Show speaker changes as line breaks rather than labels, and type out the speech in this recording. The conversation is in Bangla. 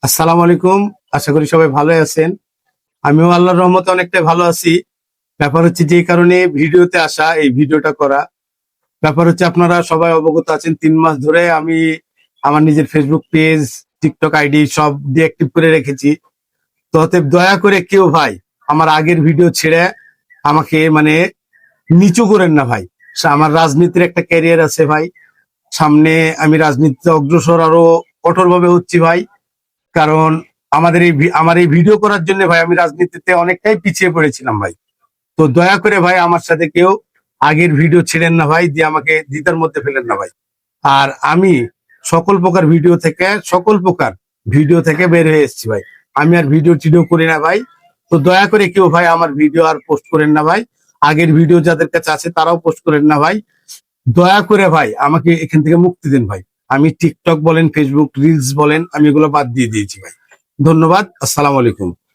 আসসালামু আলাইকুম। আশা করি সবাই ভালো আছেন। আমিও আল্লাহর রহমতে অনেকটাই ভালো আছি। ব্যাপার হচ্ছে যে কারণে ভিডিওতে আসা, এই ভিডিওটা করা। ব্যাপার হচ্ছে আপনারা সবাই অবগত আছেন ৩ মাস ধরে আমি আমার নিজের ফেসবুক পেজ, টিকটক আইডি সব ডিঅ্যাক্টিভ করে রেখেছি। তো অতএব দয়া করে কেউ ভাই আমার আগের ভিডিও ছেড়ে আমাকে নিচু করেন না ভাই। আমার রাজনীতির একটা ক্যারিয়ার আছে ভাই। সামনে আমি রাজনীতিতে অগ্রসর আরো কঠোরভাবে হচ্ছি ভাই। কারণ আমার এই ভিডিও করার জন্য ভাই আমি রাজনীতিতে অনেকটাই পিছিয়ে পড়েছিলাম ভাই। তো দয়া করে ভাই আমার সাথে কেউ আগের ভিডিও ছেড়েন না ভাই, দিয়ে আমাকে দ্বিধার মধ্যে ফেলেন না ভাই। আর আমি সকল প্রকার ভিডিও থেকে বের হয়ে এসেছি ভাই। আমি আর ভিডিও টিডিও করি না ভাই। তো দয়া করে কেউ ভাই আমার ভিডিও আর পোস্ট করেন না ভাই। আগের ভিডিও যাদের কাছে আছে তারাও পোস্ট করেন না ভাই। দয়া করে ভাই আমাকে এখান থেকে মুক্তি দিন ভাই। আমি টিকটক বলেন, ফেসবুক রিলস বলেন, আমি এগুলো বাদ দিয়ে দিয়েছি ভাই। ধন্যবাদ। আসসালামু আলাইকুম।